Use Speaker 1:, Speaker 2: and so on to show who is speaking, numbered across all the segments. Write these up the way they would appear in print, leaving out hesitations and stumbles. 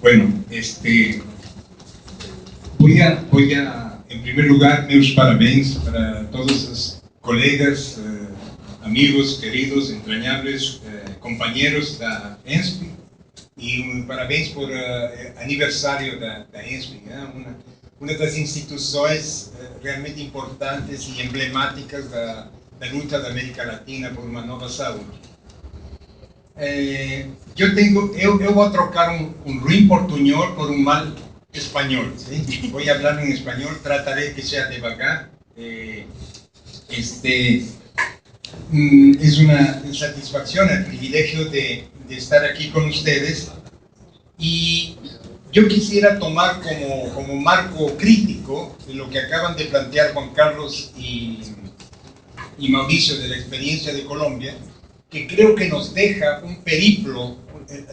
Speaker 1: Bueno, en primer lugar, meus parabéns para todos os colegas, amigos, queridos, entrañables, compañeros da ENSP, e parabéns por aniversário da ENSP, uma das instituições realmente importantes e emblemáticas da luta da América Latina por uma nova saúde. Eu vou trocar um ruim portunhol por um mal espanhol, ¿sí? Voy a hablar en español, trataré que sea devagar. Es una satisfacción, el privilegio de estar aquí con ustedes, y yo quisiera tomar como marco crítico de lo que acaban de plantear Juan Carlos y Mauricio de la experiencia de Colombia, que creo que nos deja un periplo,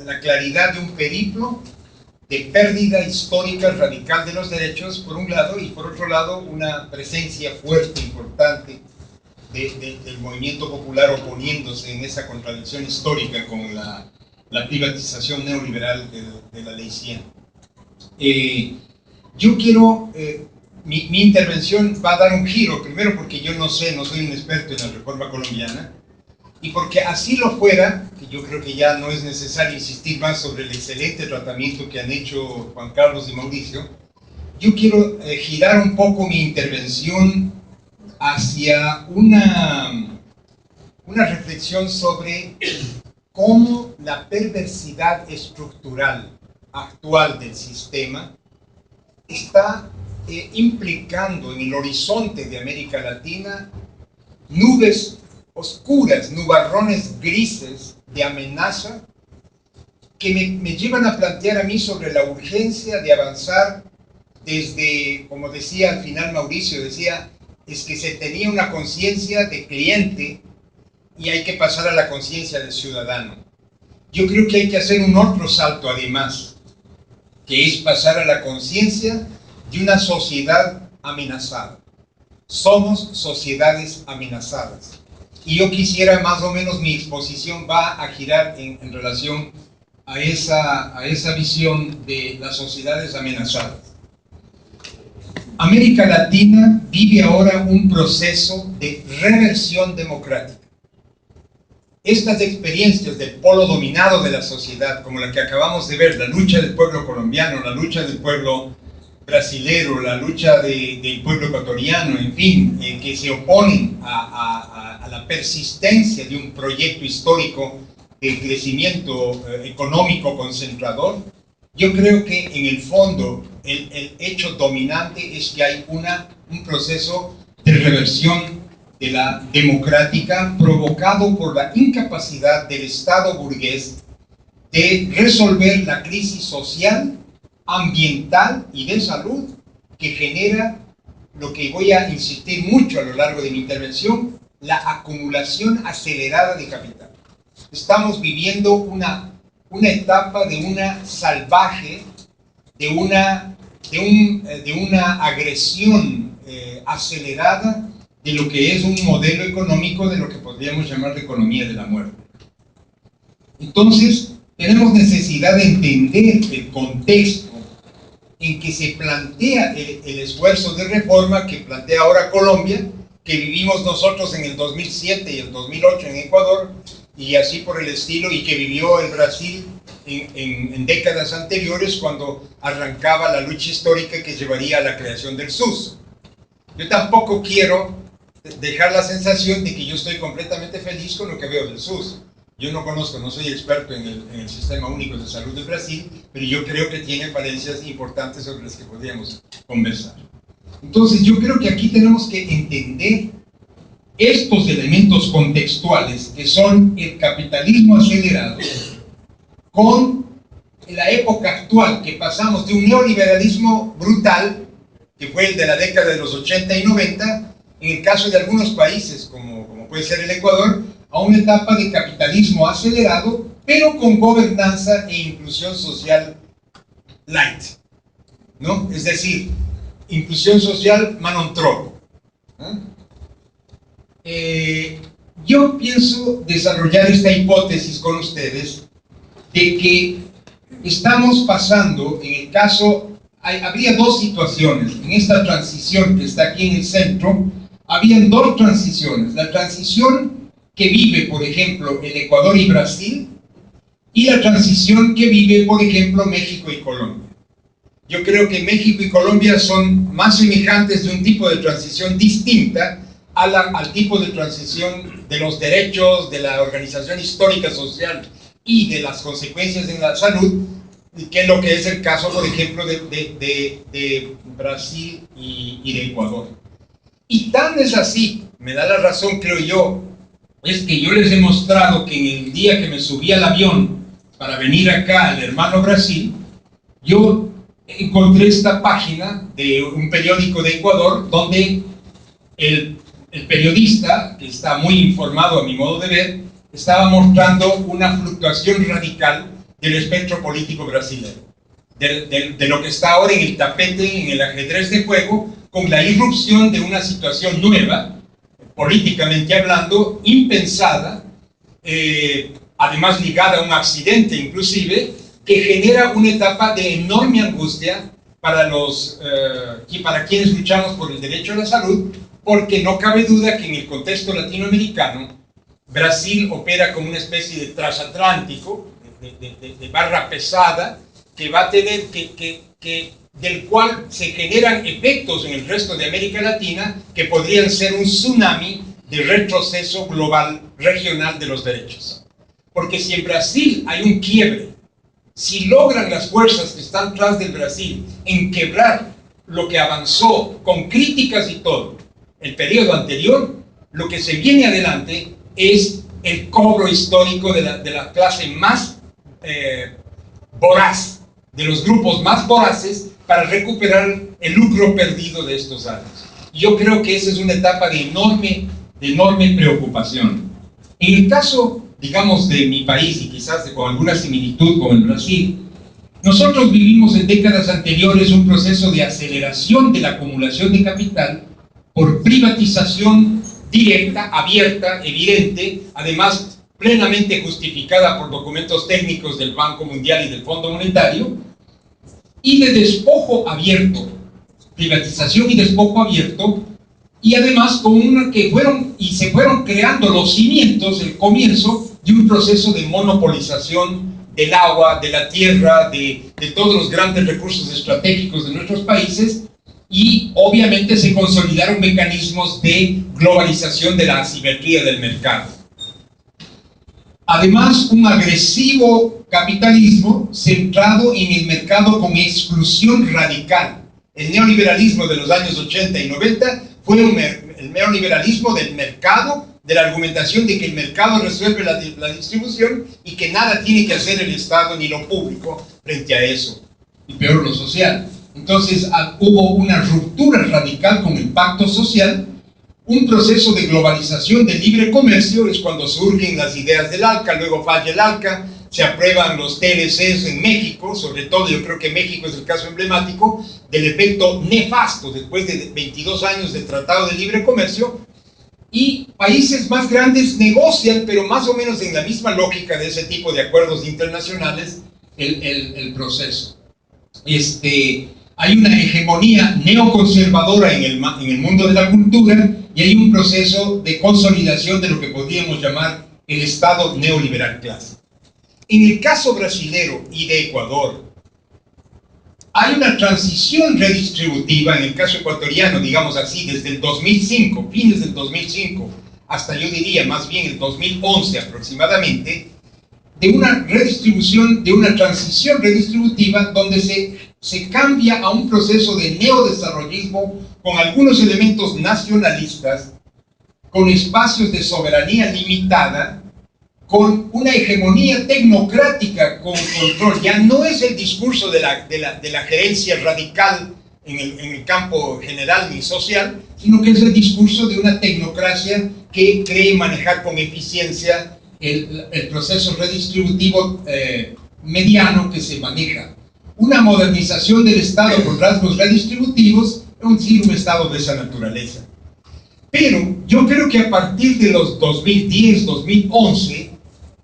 Speaker 1: la claridad de un periplo de pérdida histórica radical de los derechos, por un lado, y por otro lado, una presencia fuerte, importante, del movimiento popular oponiéndose en esa contradicción histórica con la privatización neoliberal de la Ley 100. Yo quiero, mi intervención va a dar un giro, primero porque yo no soy un experto en la reforma colombiana, y porque así lo fuera, que yo creo que ya no es necesario insistir más sobre el excelente tratamiento que han hecho Juan Carlos y Mauricio, yo quiero girar un poco mi intervención hacia una reflexión sobre cómo la perversidad estructural actual del sistema está implicando en el horizonte de América Latina nubes oscuras, nubarrones grises de amenaza que me llevan a plantear a mí sobre la urgencia de avanzar desde, como decía al final Mauricio, decía, es que se tenía una conciencia de cliente y hay que pasar a la conciencia de ciudadano. Yo creo que hay que hacer un otro salto además, que es pasar a la conciencia de una sociedad amenazada. Somos sociedades amenazadas. Y yo quisiera, más o menos, mi exposición va a girar en relación a esa visión de las sociedades amenazadas. América Latina vive ahora un proceso de reversión democrática. Estas experiencias del polo dominado de la sociedad, como la que acabamos de ver, la lucha del pueblo colombiano, la lucha del pueblo brasilero, la lucha del pueblo ecuatoriano, en fin, que se oponen a la persistencia de un proyecto histórico de crecimiento económico concentrador, yo creo que en el fondo el hecho dominante es que hay un proceso de reversión de la democrática provocado por la incapacidad del Estado burgués de resolver la crisis social, ambiental y de salud que genera lo que voy a insistir mucho a lo largo de mi intervención, la acumulación acelerada de capital. Estamos viviendo una etapa de una salvaje, de una agresión acelerada de lo que es un modelo económico de lo que podríamos llamar la economía de la muerte. Entonces, tenemos necesidad de entender el contexto en que se plantea el esfuerzo de reforma que plantea ahora Colombia, que vivimos nosotros en el 2007 y el 2008 en Ecuador, y así por el estilo, y que vivió el Brasil en décadas anteriores cuando arrancaba la lucha histórica que llevaría a la creación del SUS. Yo tampoco quiero dejar la sensación de que yo estoy completamente feliz con lo que veo del SUS. Yo no conozco, no soy experto en el Sistema Único de Salud de Brasil, pero yo creo que tiene falencias importantes sobre las que podríamos conversar. Entonces yo creo que aquí tenemos que entender estos elementos contextuales que son el capitalismo acelerado con la época actual, que pasamos de un neoliberalismo brutal, que fue el de la década de los 80 y 90, en el caso de algunos países como puede ser el Ecuador, a una etapa de capitalismo acelerado, pero con gobernanza e inclusión social light, ¿no? Es decir, inclusión social manontropo. Yo pienso desarrollar esta hipótesis con ustedes de que Estamos pasando, en el caso, habría dos situaciones. En esta transición que está aquí en el centro, habían dos transiciones. La transición que vive, por ejemplo, el Ecuador y Brasil, y la transición que vive, por ejemplo, México y Colombia. Yo creo que México y Colombia son más semejantes de un tipo de transición distinta al tipo de transición de los derechos, de la organización histórica social y de las consecuencias en la salud, que es lo que es el caso, por ejemplo, de Brasil y de Ecuador. Y tan es así, me da la razón, creo yo, es que yo les he mostrado que en el día que me subí al avión para venir acá al hermano Brasil, yo encontré esta página de un periódico de Ecuador donde el periodista, que está muy informado a mi modo de ver, estaba mostrando una fluctuación radical del espectro político brasileño, de lo que está ahora en el tapete, en el ajedrez de juego, con la irrupción de una situación nueva, políticamente hablando, impensada, además ligada a un accidente inclusive, que genera una etapa de enorme angustia para quienes luchamos por el derecho a la salud, porque no cabe duda que en el contexto latinoamericano, Brasil opera como una especie de transatlántico, de barra pesada, que va a tener del cual se generan efectos en el resto de América Latina que podrían ser un tsunami de retroceso global regional de los derechos. Porque si en Brasil hay un quiebre, si logran las fuerzas que están tras del Brasil en quebrar lo que avanzó con críticas y todo el periodo anterior, lo que se viene adelante es el cobro histórico de la clase más voraz, de los grupos más voraces, para recuperar el lucro perdido de estos años. Yo creo que esa es una etapa de enorme preocupación. En el caso, digamos, de mi país, y quizás con alguna similitud con el Brasil, nosotros vivimos en décadas anteriores un proceso de aceleración de la acumulación de capital por privatización directa, abierta, evidente, además plenamente justificada por documentos técnicos del Banco Mundial y del Fondo Monetario, y de despojo abierto, privatización y despojo abierto, y además con se fueron creando los cimientos, el comienzo de un proceso de monopolización del agua, de la tierra, de todos los grandes recursos estratégicos de nuestros países, y obviamente se consolidaron mecanismos de globalización de la asimetría del mercado. Además, un agresivo capitalismo centrado en el mercado con exclusión radical. El neoliberalismo de los años 80 y 90 fue el neoliberalismo del mercado, de la argumentación de que el mercado resuelve la distribución y que nada tiene que hacer el Estado ni lo público frente a eso, y peor lo social. Entonces hubo una ruptura radical con el pacto social. Un proceso de globalización del libre comercio es cuando surgen las ideas del ALCA, luego falla el ALCA, se aprueban los TLCs en México, sobre todo yo creo que México es el caso emblemático del efecto nefasto después de 22 años de tratado de libre comercio, y países más grandes negocian, pero más o menos en la misma lógica de ese tipo de acuerdos internacionales, el proceso. Hay una hegemonía neoconservadora en el mundo de la cultura, y hay un proceso de consolidación de lo que podríamos llamar el Estado neoliberal clásico. En el caso brasilero y de Ecuador, hay una transición redistributiva, en el caso ecuatoriano, digamos así, desde el 2005, fines del 2005, hasta yo diría más bien el 2011 aproximadamente, de una redistribución, de una transición redistributiva donde se cambia a un proceso de neodesarrollismo con algunos elementos nacionalistas, con espacios de soberanía limitada, con una hegemonía tecnocrática con control. Ya no es el discurso de la gerencia radical en el campo general ni social, sino que es el discurso de una tecnocracia que cree manejar con eficiencia el proceso redistributivo mediano que se maneja. Una modernización del Estado con rasgos redistributivos, un Estado de esa naturaleza. Pero yo creo que a partir de los 2010, 2011,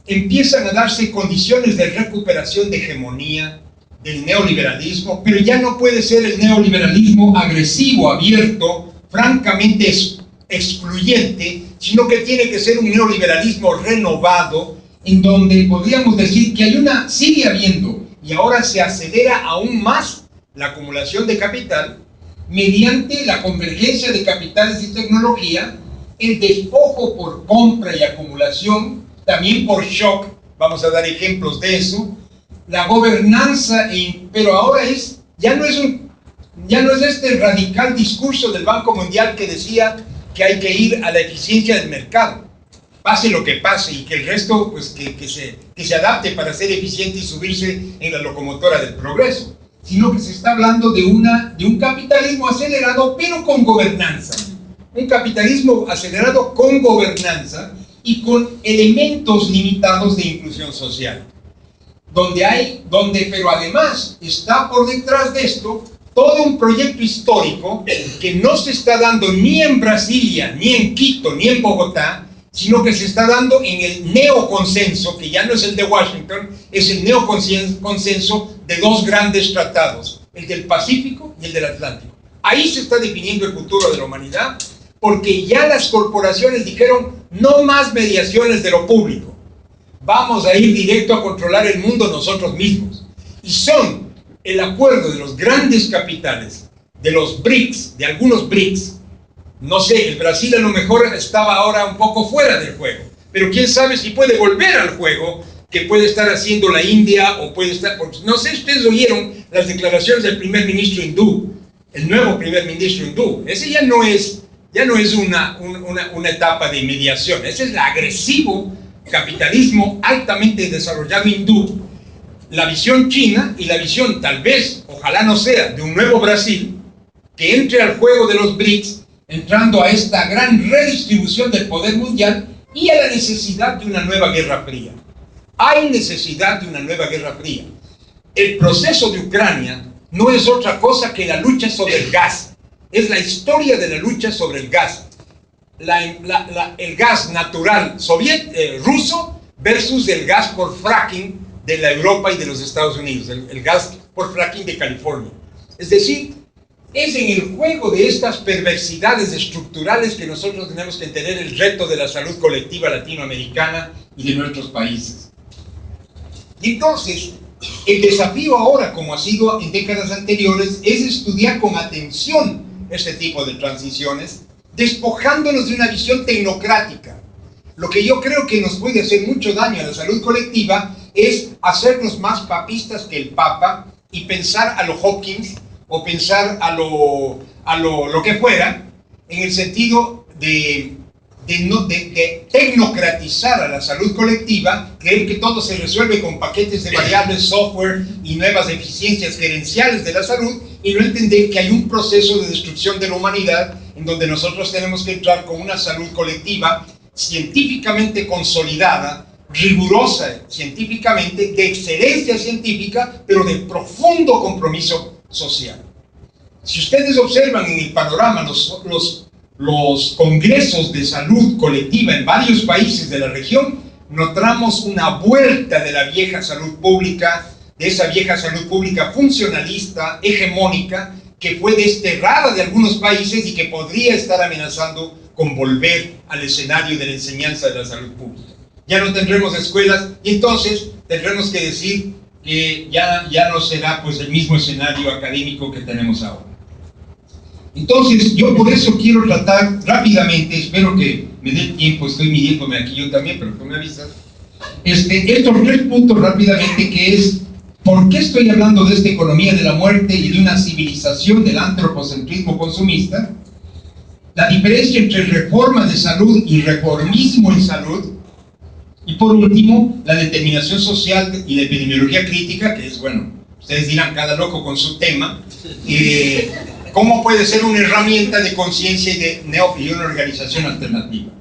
Speaker 1: empiezan a darse condiciones de recuperación de hegemonía del neoliberalismo, pero ya no puede ser el neoliberalismo agresivo, abierto, francamente excluyente, sino que tiene que ser un neoliberalismo renovado, en donde podríamos decir que sigue habiendo, y ahora se acelera aún más la acumulación de capital, mediante la convergencia de capitales y tecnología, el despojo por compra y acumulación, también por shock, vamos a dar ejemplos de eso, la gobernanza, pero ahora ya no es este radical discurso del Banco Mundial que decía que hay que ir a la eficiencia del mercado, pase lo que pase, y que el resto pues que se adapte para ser eficiente y subirse en la locomotora del progreso, sino que se está hablando de un capitalismo acelerado pero con gobernanza, un capitalismo acelerado con gobernanza y con elementos limitados de inclusión social, pero además está por detrás de esto todo un proyecto histórico que no se está dando ni en Brasilia, ni en Quito, ni en Bogotá, sino que se está dando en el neoconsenso, que ya no es el de Washington, es el neoconsenso de dos grandes tratados, el del Pacífico y el del Atlántico. Ahí se está definiendo el futuro de la humanidad, porque ya las corporaciones dijeron, no más mediaciones de lo público, vamos a ir directo a controlar el mundo nosotros mismos. Y son el acuerdo de los grandes capitales, de los BRICS, de algunos BRICS. No sé, el Brasil a lo mejor estaba ahora un poco fuera del juego, pero quién sabe si puede volver al juego, que puede estar haciendo la India, o puede estar, porque no sé si ustedes oyeron las declaraciones del primer ministro hindú, el nuevo primer ministro hindú. Ese ya no es una etapa de mediación, ese es el agresivo capitalismo altamente desarrollado hindú, la visión china y la visión, tal vez, ojalá no sea, de un nuevo Brasil, que entre al juego de los BRICS, entrando a esta gran redistribución del poder mundial y a la necesidad de una nueva guerra fría. Hay necesidad de una nueva guerra fría. El proceso de Ucrania no es otra cosa que la lucha sobre el gas. Es la historia de la lucha sobre el gas. El gas natural ruso versus el gas por fracking de la Europa y de los Estados Unidos, el gas por fracking de California. Es decir, es en el juego de estas perversidades estructurales que nosotros tenemos que tener el reto de la salud colectiva latinoamericana y de nuestros países. Y entonces, el desafío ahora, como ha sido en décadas anteriores, es estudiar con atención este tipo de transiciones, despojándonos de una visión tecnocrática. Lo que yo creo que nos puede hacer mucho daño a la salud colectiva es hacernos más papistas que el Papa y pensar a lo Hawkins o pensar a lo que fuera, en el sentido de tecnocratizar a la salud colectiva, creer que todo se resuelve con paquetes de variables, software y nuevas eficiencias gerenciales de la salud, y no entender que hay un proceso de destrucción de la humanidad en donde nosotros tenemos que entrar con una salud colectiva científicamente consolidada, rigurosa científicamente, de excelencia científica, pero de profundo compromiso social. Si ustedes observan en el panorama los congresos de salud colectiva en varios países de la región, notamos una vuelta de la vieja salud pública, de esa vieja salud pública funcionalista, hegemónica, que fue desterrada de algunos países y que podría estar amenazando con volver al escenario de la enseñanza de la salud pública. Ya no tendremos escuelas y entonces tendremos que decir que ya no será pues el mismo escenario académico que tenemos ahora. Entonces, yo por eso quiero tratar rápidamente, espero que me dé tiempo, estoy midiéndome aquí yo también, pero tú me avisas, estos 3 puntos rápidamente, que es, ¿por qué estoy hablando de esta economía de la muerte y de una civilización del antropocentrismo consumista? La diferencia entre reforma de salud y reformismo en salud. Y por último, la determinación social y la epidemiología crítica, que es, bueno, ustedes dirán, cada loco con su tema, ¿cómo puede ser una herramienta de conciencia y una organización alternativa?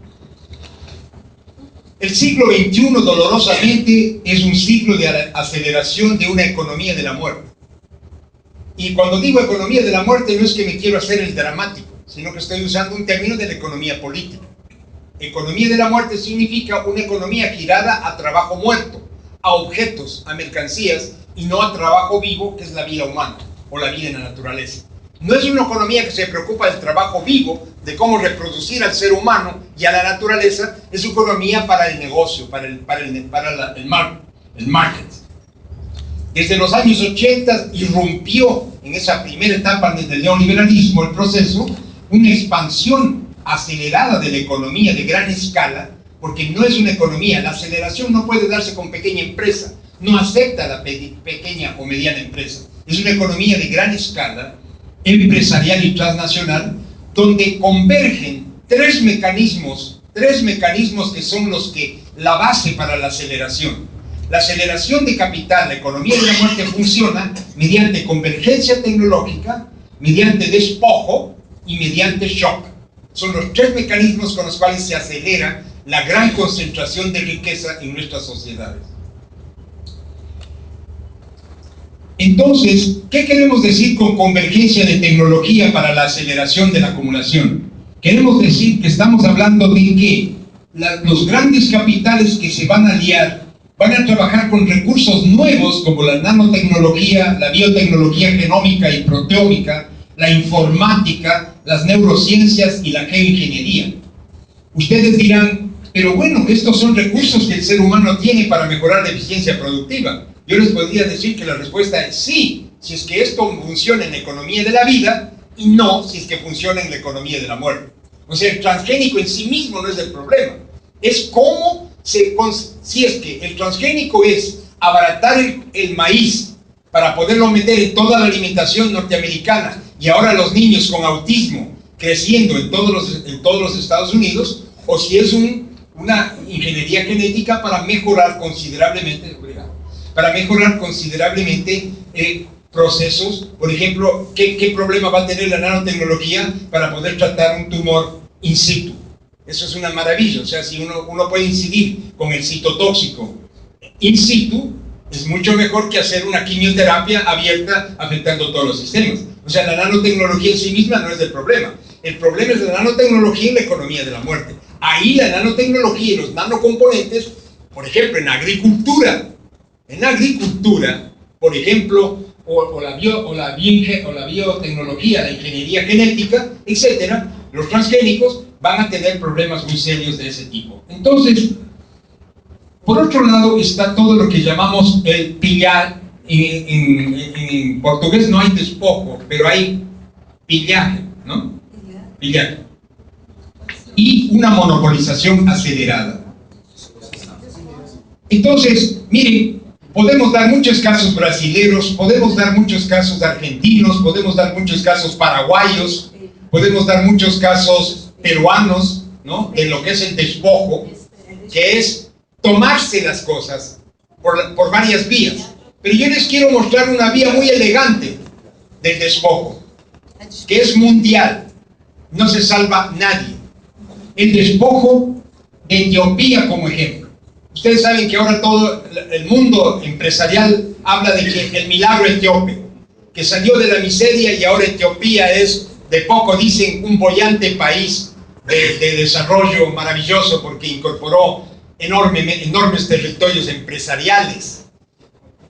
Speaker 1: El siglo XXI, dolorosamente, es un ciclo de aceleración de una economía de la muerte. Y cuando digo economía de la muerte, no es que me quiero hacer el dramático, sino que estoy usando un término de la economía política. economía de la muerte significa una economía girada a trabajo muerto, a objetos, a mercancías, y no a trabajo vivo, que es la vida humana o la vida en la naturaleza. No es una economía que se preocupa del trabajo vivo, de cómo reproducir al ser humano y a la naturaleza. Es una economía para el negocio, para el market. Desde los años 80 irrumpió en esa primera etapa del neoliberalismo el proceso, una expansión acelerada de la economía de gran escala, porque no es una economía, la aceleración no puede darse con pequeña empresa, no acepta la pequeña o mediana empresa. Es una economía de gran escala, empresarial y transnacional, donde convergen tres mecanismos que son la base para la aceleración. La aceleración de capital, la economía de la muerte funciona mediante convergencia tecnológica, mediante despojo y mediante shock. Son los tres mecanismos con los cuales se acelera la gran concentración de riqueza en nuestras sociedades. Entonces, ¿qué queremos decir con convergencia de tecnología para la aceleración de la acumulación? Queremos decir que estamos hablando de que los grandes capitales que se van a aliar van a trabajar con recursos nuevos como la nanotecnología, la biotecnología genómica y proteómica, la informática, las neurociencias y la geoingeniería. Ustedes dirán, pero bueno, estos son recursos que el ser humano tiene para mejorar la eficiencia productiva. Yo les podría decir que la respuesta es sí, si es que esto funciona en la economía de la vida, y no si es que funciona en la economía de la muerte. O sea, el transgénico en sí mismo no es el problema. Es cómo si es que el transgénico es abaratar el maíz para poderlo meter en toda la alimentación norteamericana, y ahora los niños con autismo creciendo en todos los Estados Unidos, o si es una ingeniería genética para mejorar considerablemente procesos. Por ejemplo, ¿qué problema va a tener la nanotecnología para poder tratar un tumor in situ? Eso es una maravilla. O sea, si uno puede incidir con el citotóxico in situ, es mucho mejor que hacer una quimioterapia abierta afectando todos los sistemas. O sea, la nanotecnología en sí misma no es el problema. El problema es la nanotecnología en la economía de la muerte. Ahí la nanotecnología y los nanocomponentes, por ejemplo, en agricultura, por ejemplo, o la biotecnología, la ingeniería genética, etcétera, los transgénicos van a tener problemas muy serios de ese tipo. Entonces, por otro lado está todo lo que llamamos el pillar. En portugués no hay despojo, pero hay pillaje, ¿no? Pillaje. Y una monopolización acelerada. Entonces, miren, podemos dar muchos casos brasileños, podemos dar muchos casos argentinos, podemos dar muchos casos paraguayos, podemos dar muchos casos peruanos, ¿no? De lo que es el despojo, que es tomarse las cosas por varias vías. Pero yo les quiero mostrar una vía muy elegante del despojo, que es mundial, no se salva nadie. El despojo de Etiopía como ejemplo. Ustedes saben que ahora todo el mundo empresarial habla de que el milagro etíope, que salió de la miseria y ahora Etiopía es, de poco dicen, un boyante país de desarrollo maravilloso porque incorporó enormes territorios empresariales.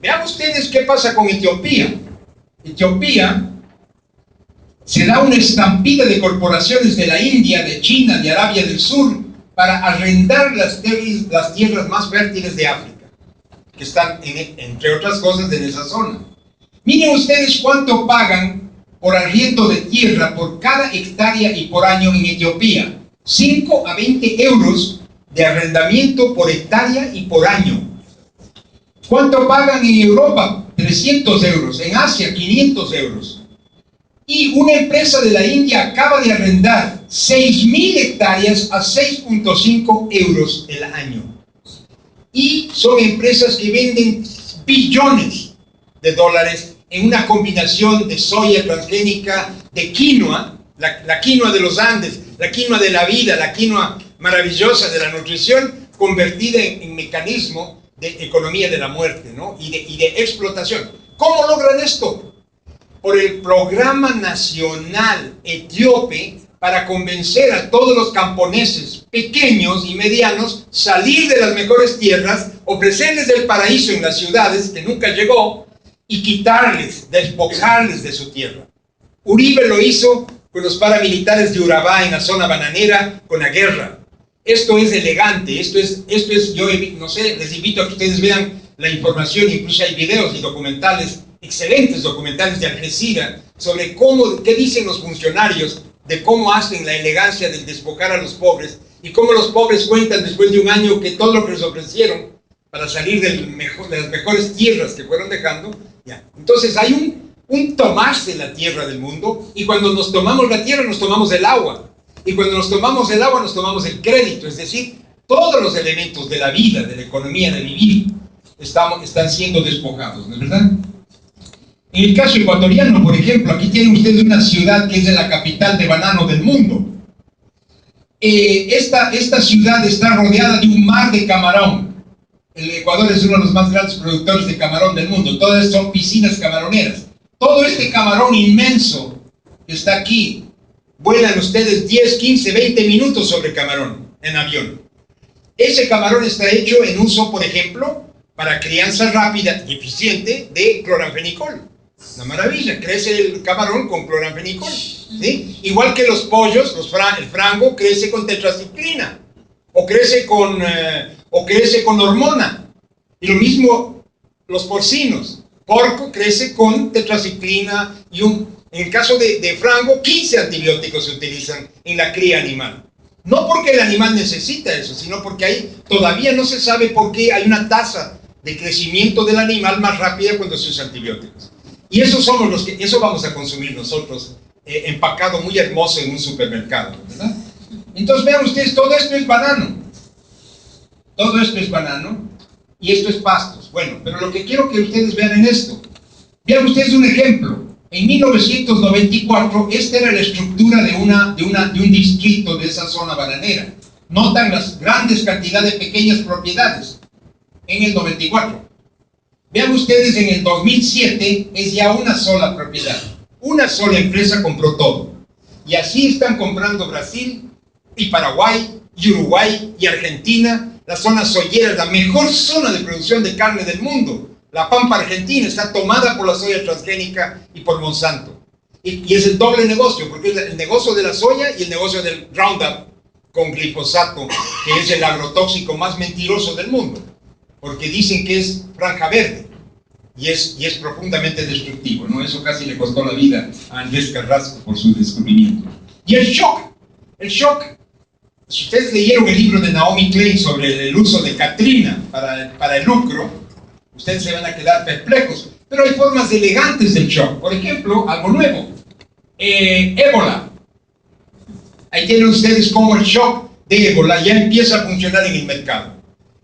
Speaker 1: Vean ustedes qué pasa con Etiopía. Etiopía se da una estampida de corporaciones de la India, de China, de Arabia del Sur, para arrendar las tierras más fértiles de África, que están, entre otras cosas, en esa zona. Miren ustedes cuánto pagan por arriendo de tierra por cada hectárea y por año en Etiopía. 5 a 20 euros de arrendamiento por hectárea y por año. ¿Cuánto pagan en Europa? 300 euros. En Asia, 500 euros. Y una empresa de la India acaba de arrendar 6.000 hectáreas a 6.5 euros el año. Y son empresas que venden billones de dólares en una combinación de soya transgénica, de quinoa, la quinoa de los Andes, la quinoa de la vida, la quinoa maravillosa de la nutrición, convertida en mecanismo de economía de la muerte, ¿no? y de explotación. ¿Cómo logran esto? Por el Programa Nacional Etíope para convencer a todos los camponeses pequeños y medianos, salir de las mejores tierras, ofrecerles el paraíso en las ciudades que nunca llegó y quitarles, despojarles de su tierra. Uribe lo hizo con los paramilitares de Urabá en la zona bananera, con la guerra. Esto es elegante, yo no sé, les invito a que ustedes vean la información, incluso hay videos y documentales, excelentes documentales de Al Jazeera, sobre qué dicen los funcionarios, de cómo hacen la elegancia del despojar a los pobres, y cómo los pobres cuentan después de un año que todo lo que les ofrecieron para salir de las mejores tierras que fueron dejando, ya. Entonces hay un tomarse la tierra del mundo, y cuando nos tomamos la tierra nos tomamos el agua, y cuando nos tomamos el agua nos tomamos el crédito, es decir, todos los elementos de la vida, de la economía, de vivir, están siendo despojados, ¿no es verdad? En el caso ecuatoriano, por ejemplo, aquí tienen ustedes una ciudad que es de la capital de banano del mundo. Esta ciudad está rodeada de un mar de camarón. El Ecuador es uno de los más grandes productores de camarón del mundo. Todas son piscinas camaroneras. Todo este camarón inmenso que está aquí, vuelan ustedes 10, 15, 20 minutos sobre camarón en avión. Ese camarón está hecho en uso, por ejemplo, para crianza rápida y eficiente de cloranfenicol. Una maravilla, crece el camarón con cloranfenicol, ¿sí? Igual que los pollos, el frango crece con tetraciclina, o crece con hormona. Y lo mismo los porcinos, porco crece con tetraciclina, y en el caso de frango, 15 antibióticos se utilizan en la cría animal. No porque el animal necesita eso, sino porque todavía no se sabe por qué hay una tasa de crecimiento del animal más rápida cuando se usa antibióticos. Y eso vamos a consumir nosotros, empacado muy hermoso en un supermercado, ¿verdad? Entonces vean ustedes, todo esto es banano. Todo esto es banano y esto es pastos. Bueno, pero lo que quiero que ustedes vean en esto, vean ustedes un ejemplo. En 1994, esta era la estructura de un distrito de esa zona bananera. Notan las grandes cantidades de pequeñas propiedades en el 94. Vean ustedes, en el 2007 es ya una sola propiedad. Una sola empresa compró todo. Y así están comprando Brasil y Paraguay y Uruguay y Argentina. La zona soyera es la mejor zona de producción de carne del mundo. La pampa argentina está tomada por la soya transgénica y por Monsanto. Y es el doble negocio, porque es el negocio de la soya y el negocio del Roundup con glifosato, que es el agrotóxico más mentiroso del mundo, porque dicen que es franja verde y es profundamente destructivo, ¿no? Eso casi le costó la vida a Andrés Carrasco por su descubrimiento. Y el shock, si ustedes leyeron el libro de Naomi Klein sobre el uso de Katrina para el lucro, ustedes se van a quedar perplejos, pero hay formas elegantes del shock. Por ejemplo, algo nuevo, ébola. Ahí tienen ustedes cómo el shock de ébola ya empieza a funcionar en el mercado.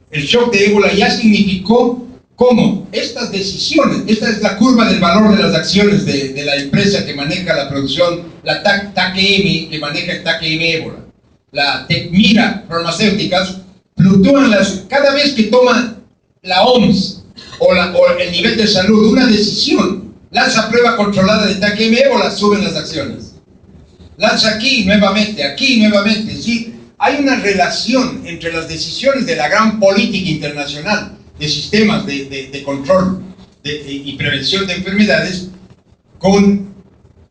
Speaker 1: El shock de ébola ya significó cómo estas decisiones, esta es la curva del valor de las acciones de la empresa que maneja la producción, la TACM, que maneja el TACM ébola, la Tecmira Farmacéuticas, fluctúan cada vez que toma la OMS, o el nivel de salud, una decisión, lanza prueba controlada de TACM ébola, suben las acciones. Lanza aquí nuevamente, ¿sí? Hay una relación entre las decisiones de la gran política internacional de sistemas de control y prevención de enfermedades con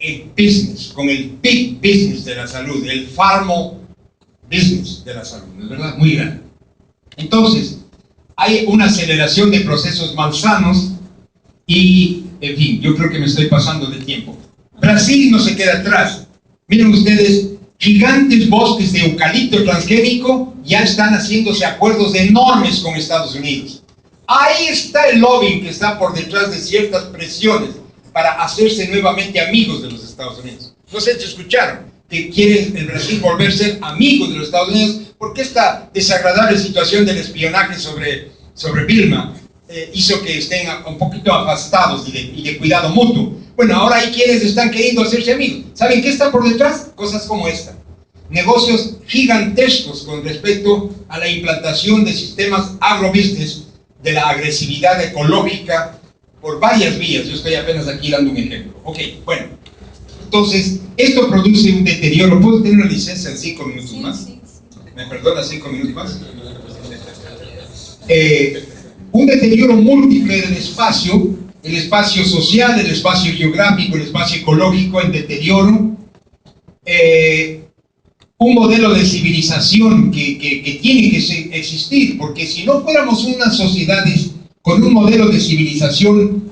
Speaker 1: el business, con el big business de la salud, el pharma business de la salud, ¿es verdad? Muy grande. Entonces, hay una aceleración de procesos malsanos y, en fin, yo creo que me estoy pasando de tiempo. Brasil no se queda atrás. Miren ustedes, gigantes bosques de eucalipto transgénico ya están haciéndose acuerdos enormes con Estados Unidos. Ahí está el lobbying que está por detrás de ciertas presiones para hacerse nuevamente amigos de los Estados Unidos. No sé si escucharon que quiere el Brasil volverse amigos de los Estados Unidos, porque esta desagradable situación del espionaje sobre Vilma hizo que estén un poquito afastados y de cuidado mutuo. Bueno, ahora hay quienes están queriendo hacerse amigos. ¿Saben qué está por detrás? Cosas como esta. Negocios gigantescos con respecto a la implantación de sistemas agrobusiness, de la agresividad ecológica por varias vías. Yo estoy apenas aquí dando un ejemplo. Ok, bueno. Entonces, esto produce un deterioro. ¿Puedo tener una licencia en 5 minutos más? ¿Me perdona 5 minutos más? Un deterioro múltiple del espacio, el espacio social, el espacio geográfico, el espacio ecológico en deterioro, un modelo de civilización que tiene que existir, porque si no fuéramos unas sociedades con un modelo de civilización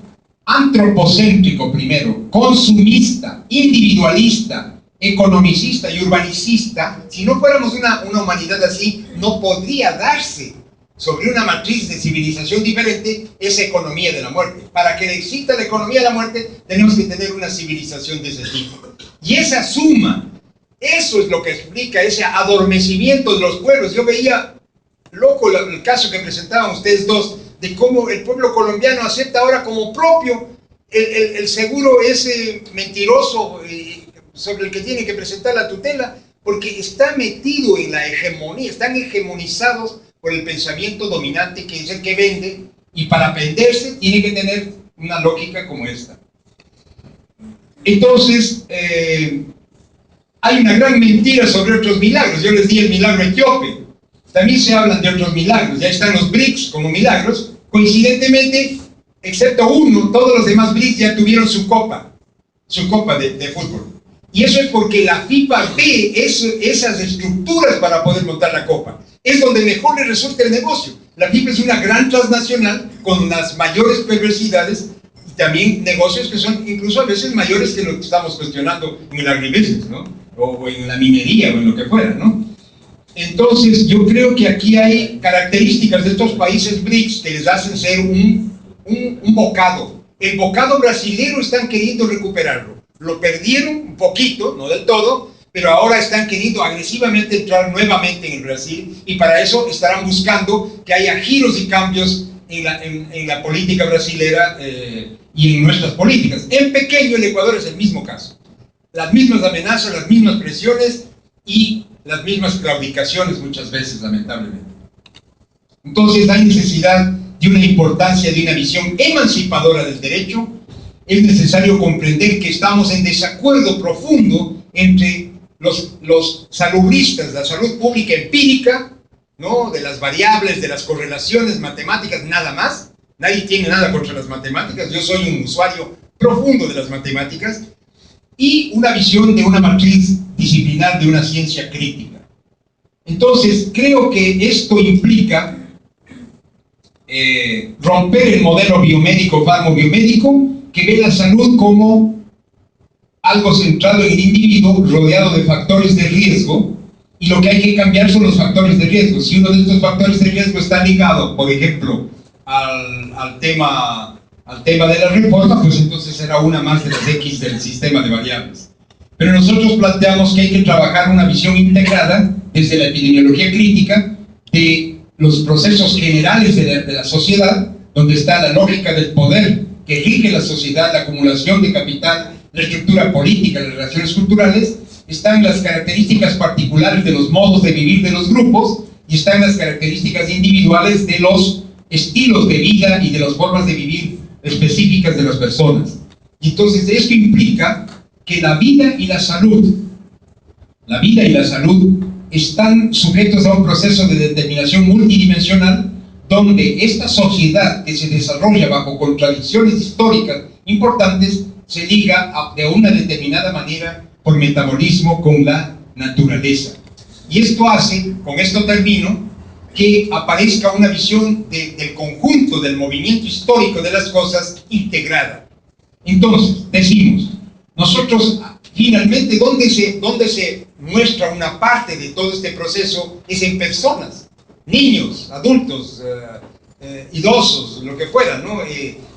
Speaker 1: antropocéntrico primero, consumista, individualista, economicista y urbanicista, si no fuéramos una humanidad así, no podría darse sobre una matriz de civilización diferente esa economía de la muerte. Para que exista la economía de la muerte, tenemos que tener una civilización de ese tipo. Y esa suma, eso es lo que explica ese adormecimiento de los pueblos. Yo veía, loco, el caso que presentaban ustedes dos, de cómo el pueblo colombiano acepta ahora como propio el seguro ese mentiroso sobre el que tiene que presentar la tutela, porque está metido en la hegemonía, están hegemonizados por el pensamiento dominante que es el que vende, y para venderse tiene que tener una lógica como esta. Entonces, hay una gran mentira sobre otros milagros. Yo les di el milagro etíope. También se hablan de otros milagros. Ya están los BRICS como milagros. Coincidentemente, excepto uno, todos los demás BRICS ya tuvieron su copa de fútbol. Y eso es porque la FIFA ve esas estructuras para poder montar la copa. Es donde mejor le resulta el negocio. La FIFA es una gran transnacional con las mayores perversidades y también negocios que son incluso a veces mayores que lo que estamos cuestionando en el agribusiness, ¿no? O en la minería o en lo que fuera, ¿no? Entonces, yo creo que aquí hay características de estos países BRICS que les hacen ser un bocado. El bocado brasilero están queriendo recuperarlo. Lo perdieron un poquito, no del todo, pero ahora están queriendo agresivamente entrar nuevamente en el Brasil, y para eso estarán buscando que haya giros y cambios en la política brasilera y en nuestras políticas. En pequeño, el Ecuador es el mismo caso. Las mismas amenazas, las mismas presiones y las mismas claudicaciones muchas veces, lamentablemente. Entonces hay necesidad de una importancia, de una visión emancipadora del derecho. Es necesario comprender que estamos en desacuerdo profundo entre los salubristas, la salud pública empírica, ¿no? De las variables, de las correlaciones matemáticas, nada más. Nadie tiene nada contra las matemáticas. Yo soy un usuario profundo de las matemáticas. Y una visión de una matriz disciplinar de una ciencia crítica. Entonces, creo que esto implica romper el modelo biomédico, farmacobiomédico, que ve la salud como algo centrado en el individuo, rodeado de factores de riesgo, y lo que hay que cambiar son los factores de riesgo. Si uno de estos factores de riesgo está ligado, por ejemplo, al tema de la reforma, pues entonces será una más de las X del sistema de variables. Pero nosotros planteamos que hay que trabajar una visión integrada desde la epidemiología crítica de los procesos generales de la sociedad, donde está la lógica del poder que rige la sociedad, la acumulación de capital, la estructura política, las relaciones culturales, están las características particulares de los modos de vivir de los grupos, y están las características individuales de los estilos de vida y de las formas de vivir específicas de las personas. Y entonces esto implica que la vida y la salud están sujetos a un proceso de determinación multidimensional, donde esta sociedad que se desarrolla bajo contradicciones históricas importantes se liga de una determinada manera por metabolismo con la naturaleza. Y esto hace, con esto termino, que aparezca una visión del conjunto del movimiento histórico de las cosas integrada. Entonces, decimos, nosotros finalmente, ¿dónde se muestra una parte de todo este proceso? Es en personas, niños, adultos, idosos, lo que fuera, ¿no?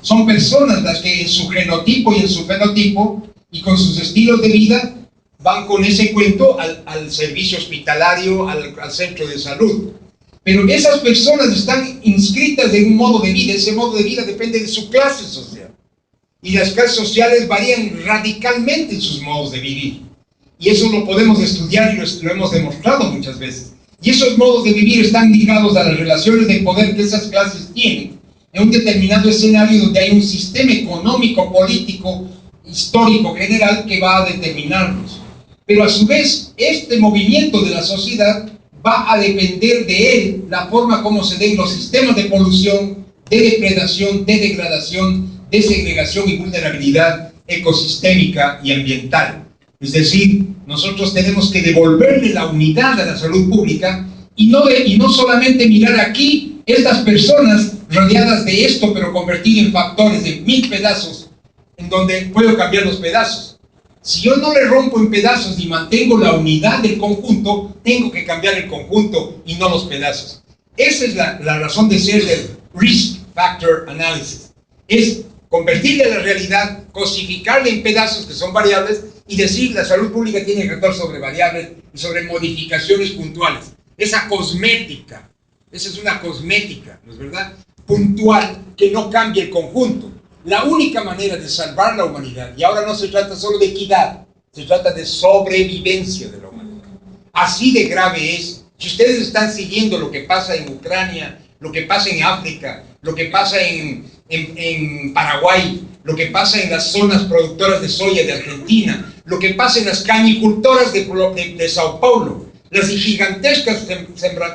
Speaker 1: Son personas las que en su genotipo y en su fenotipo y con sus estilos de vida van con ese cuento al servicio hospitalario, al centro de salud. Pero esas personas están inscritas en un modo de vida. Ese modo de vida depende de su clase social. Y las clases sociales varían radicalmente en sus modos de vivir. Y eso lo podemos estudiar y lo hemos demostrado muchas veces. Y esos modos de vivir están ligados a las relaciones de poder que esas clases tienen en un determinado escenario donde hay un sistema económico, político, histórico general que va a determinarnos. Pero a su vez, este movimiento de la sociedad va a depender de él, la forma como se den los sistemas de polución, de depredación, de degradación, de segregación y vulnerabilidad ecosistémica y ambiental. Es decir, nosotros tenemos que devolverle la unidad a la salud pública y no solamente mirar aquí estas personas rodeadas de esto, pero convertir en factores de 1000 pedazos, en donde puedo cambiar los pedazos. Si yo no le rompo en pedazos y mantengo la unidad del conjunto, tengo que cambiar el conjunto y no los pedazos. Esa es la razón de ser del Risk Factor Analysis. Es convertirle a la realidad, cosificarle en pedazos que son variables y decir la salud pública tiene que actuar sobre variables y sobre modificaciones puntuales. Esa cosmética, esa es una cosmética, ¿no es verdad? Puntual, que no cambie el conjunto. La única manera de salvar la humanidad, y ahora no se trata solo de equidad, se trata de sobrevivencia de la humanidad. Así de grave es. Si ustedes están siguiendo lo que pasa en Ucrania, lo que pasa en África, lo que pasa en Paraguay, lo que pasa en las zonas productoras de soya de Argentina, lo que pasa en las cañicultoras de Sao Paulo, las gigantescas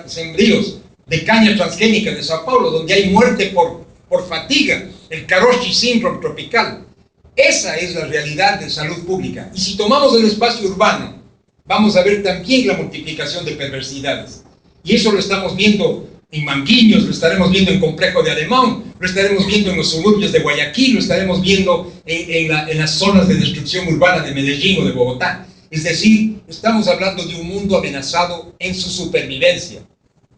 Speaker 1: sembríos de caña transgénica de Sao Paulo, donde hay muerte por fatiga, el Karoshi Syndrome tropical. Esa es la realidad de salud pública. Y si tomamos el espacio urbano, vamos a ver también la multiplicación de perversidades. Y eso lo estamos viendo en Manguinhos, lo estaremos viendo en Complejo de Alemán, lo estaremos viendo en los suburbios de Guayaquil, lo estaremos viendo en las zonas de destrucción urbana de Medellín o de Bogotá. Es decir, estamos hablando de un mundo amenazado en su supervivencia.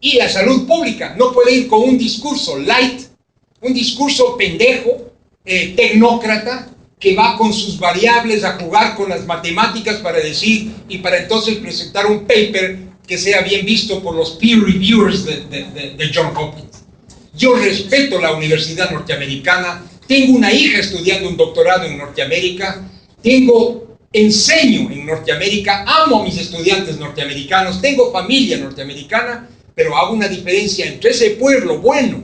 Speaker 1: Y la salud pública no puede ir con un discurso light, un discurso pendejo, tecnócrata, que va con sus variables a jugar con las matemáticas para decir y para entonces presentar un paper que sea bien visto por los peer reviewers de Johns Hopkins. Yo respeto la universidad norteamericana, tengo una hija estudiando un doctorado en Norteamérica, enseño en Norteamérica, amo a mis estudiantes norteamericanos, tengo familia norteamericana, pero hago una diferencia entre ese pueblo bueno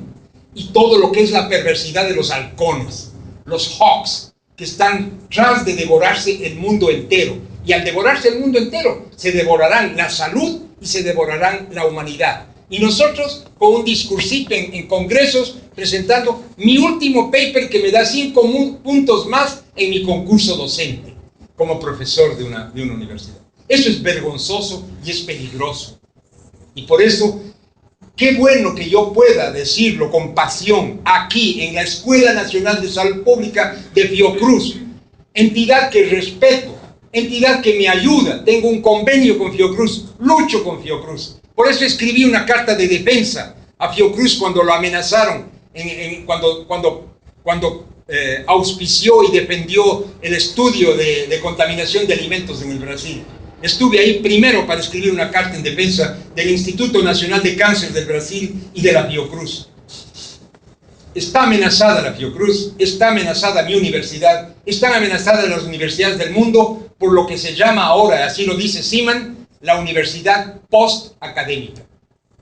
Speaker 1: y todo lo que es la perversidad de los halcones, los hawks, que están tras de devorarse el mundo entero. Y al devorarse el mundo entero, se devorarán la salud y se devorarán la humanidad. Y nosotros, con un discursito en congresos, presentando mi último paper que me da 5 puntos más en mi concurso docente, como profesor de una universidad. Eso es vergonzoso y es peligroso. Y por eso, qué bueno que yo pueda decirlo con pasión aquí en la Escuela Nacional de Salud Pública de Fiocruz, entidad que respeto, entidad que me ayuda, tengo un convenio con Fiocruz, lucho con Fiocruz. Por eso escribí una carta de defensa a Fiocruz cuando lo amenazaron, cuando auspició y defendió el estudio de contaminación de alimentos en el Brasil. Estuve ahí primero para escribir una carta en defensa del Instituto Nacional de Cáncer del Brasil y de la Fiocruz. Está amenazada la Fiocruz, está amenazada mi universidad, están amenazadas las universidades del mundo por lo que se llama ahora, así lo dice Seaman, la universidad post-académica.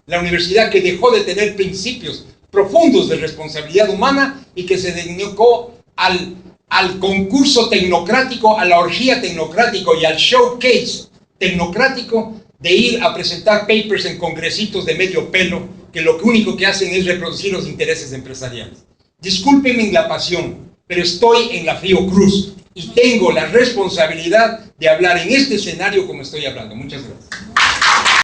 Speaker 1: La universidad que dejó de tener principios profundos de responsabilidad humana y que se dedicó al concurso tecnocrático, a la orgía tecnocrática y al showcase tecnocrático de ir a presentar papers en congresitos de medio pelo que lo único que hacen es reproducir los intereses empresariales. Discúlpenme la pasión, pero estoy en la Fiocruz y tengo la responsabilidad de hablar en este escenario como estoy hablando. Muchas gracias.